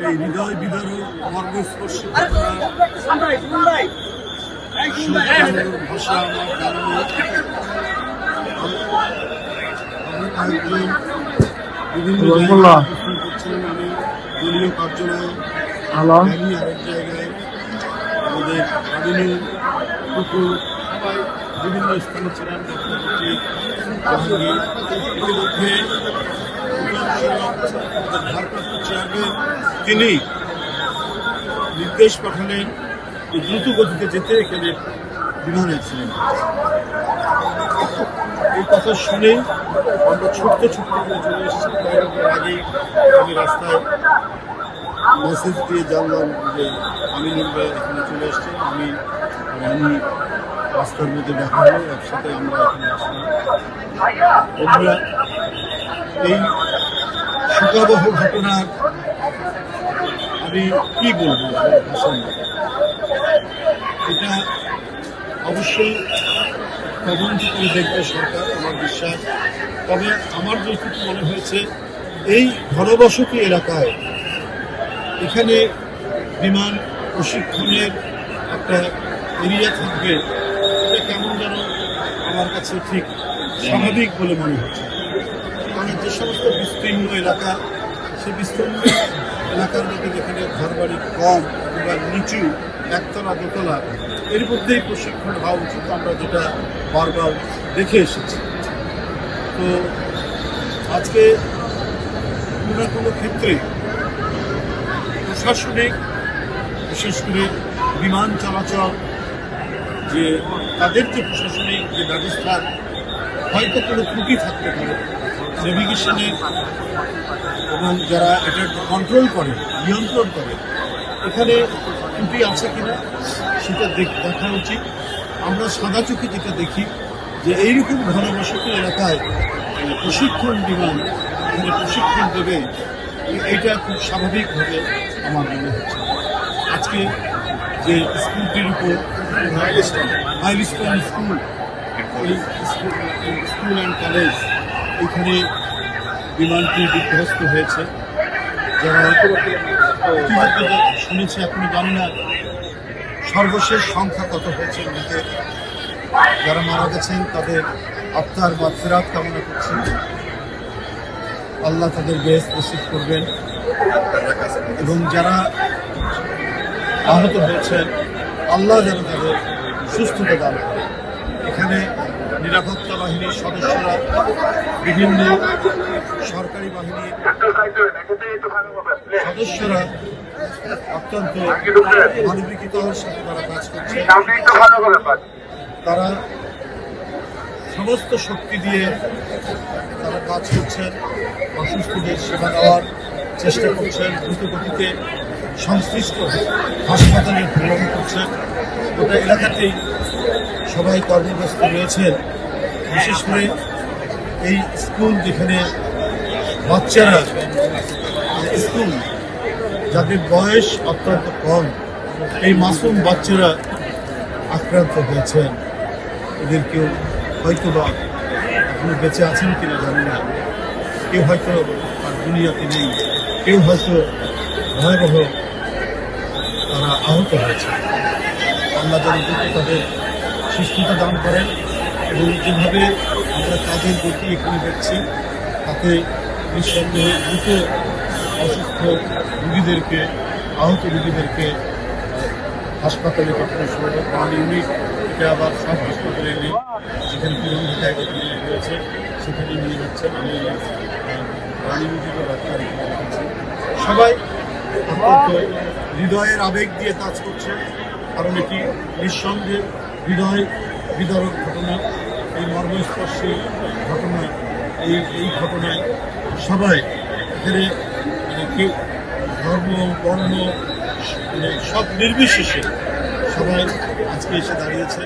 এই হৃদয় বিদারক মর্মস্পর্শী ভাষা আমার জানা নেই। বিভিন্ন জায়গায় করছিলেন, আমি দলীয় কার্যালয়ে আরেক জায়গায় আমাদের আমিনুল কুকুর সবাই বিভিন্ন স্থানে ছিলেন। জাহাঙ্গীর ইতিমধ্যে ভারপ্রাপ্ত চেয়ারম্যান তিনি নির্দেশ পাঠালেন দ্রুত গতিতে যেতে, এখানে বিমান অ্যাক্সিডেন্ট। এই কথা শুনে আমরা ছুটতে ছুটতে করে চলে এসেছি। আগেই আমি রাস্তায় মেসেজ দিয়ে জানলাম যে আমিনুল ভাই এখানে চলে এসছেন। আমি রাস্তার মধ্যে দেখা হলো, একসাথে আমরা এখানে আসলাম। আমরা এই শোকাবহ ঘটনার আমি কি বলবো ভাষণ, এটা অবশ্যই তদন্ত করে দেখবে সরকার, আমার বিশ্বাস। তবে আমার যেটুকু মনে হয়েছে, এই ঘনবসতি এলাকায় এখানে বিমান প্রশিক্ষণের একটা এরিয়া থাকবে, এটা কেমন যেন আমার কাছে ঠিক স্বাভাবিক বলে মনে হচ্ছে। কারণ যে সমস্ত বিস্তীর্ণ এলাকা, সেই বিস্তীর্ণ এলাকার মধ্যে যেখানে ঘরবাড়ি কম কিংবা নিচু, একতলা দোতলা, এর মধ্যেই প্রশিক্ষণ হওয়া উচিত, আমরা যেটা বারবার দেখে এসেছি। তো আজকে কোনো না কোনো ক্ষেত্রে প্রশাসনিক, বিশেষ করে বিমান চলাচল, যে তাদের যে প্রশাসনিক যে ব্যবস্থার হয়তো কোনো ত্রুটি থাকতে পারে, নেভিগেশনের এবং যারা এটা কন্ট্রোল করে, নিয়ন্ত্রণ করে, এখানে ত্রুটি আছে কিনা সেটা দেখা উচিত। আমরা সাদা চোখে যেটা দেখি যে এইরকম ঘনবসতি এলাকায় প্রশিক্ষণ বিমান এখানে প্রশিক্ষণ দেবে, এইটা খুব স্বাভাবিকভাবে আমার মনে হচ্ছে। আজকে যে স্কুলটির উপর মাইলস্টোন স্কুল, এই স্কুল অ্যান্ড কলেজ, এখানে বিমানটি বিধ্বস্ত হয়েছে। যারা শুনেছি, এখনো জানি না সর্বশেষ সংখ্যা কত হয়েছে মৃতের। যারা মারা গেছেন তাদের আত্মার মাগফিরাত কামনা করছি, আল্লাহ তাদের বেহেশত নসিব করবেন। এবং যারা আহত হয়েছেন, আল্লাহ যেন তাদের সুস্থতা দান করেন। এখানে নিরাপত্তা বাহিনীর সদস্যরা, বিভিন্ন সরকারি বাহিনীর সদস্যরা অত্যন্ত মানবিকতার সাথে তারা কাজ করছে। তারা সমস্ত শক্তি দিয়ে তারা কাজ করছেন, অসুস্থদের সেবা দেওয়ার চেষ্টা করছেন, দ্রুত গতিতে সংশ্লিষ্ট হাসপাতালে প্রেরণ করছেন। গোটা এলাকাতেই সবাই কর্মব্যস্ত রয়েছেন। বিশেষ করে এই স্কুল, যেখানে বাচ্চারা, স্কুল যাদের বয়স অত্যন্ত কম, এই মাসুম বাচ্চারা আক্রান্ত হয়েছেন। এদের কেউ হয়তো বা এখনো বেঁচে আছেন কিনা জানি না, কেউ হয়তো আর দুনিয়াতে নেই, কেউ হয়তো ভয়াবহ তারা আহত হয়েছে। আল্লাহ যেন তাদের সুস্থতা দান করেন। এবং যেভাবে আমরা কাজের গতি এখানে দেখছি, তাতে নিঃসন্দেহে দ্রুত অসুস্থ রুগীদেরকে, আহত রুগীদেরকে হাসপাতালে পাঠানো সম্ভব। প্রাণ ইউনিট, এটা আবার সব হাসপাতালে নেই, যেখানে পুরনো জায়গায় রয়েছে সেখানে নিয়ে যাচ্ছেন। আমি প্রাণ ইউনিটেরও ডাক্তার এখানে রেখেছি। সবাই অত্যন্ত হৃদয়ের আবেগ দিয়ে কাজ করছে, কারণ এটি নিঃসন্দেহে হৃদয় বিদারক ঘটনা। এই মর্মস্পর্শী ঘটনা, এই ঘটনায় সবাই এখানে কেউ ধর্ম, বর্ণ, সব নির্বিশেষে সবাই আজকে এসে দাঁড়িয়েছে।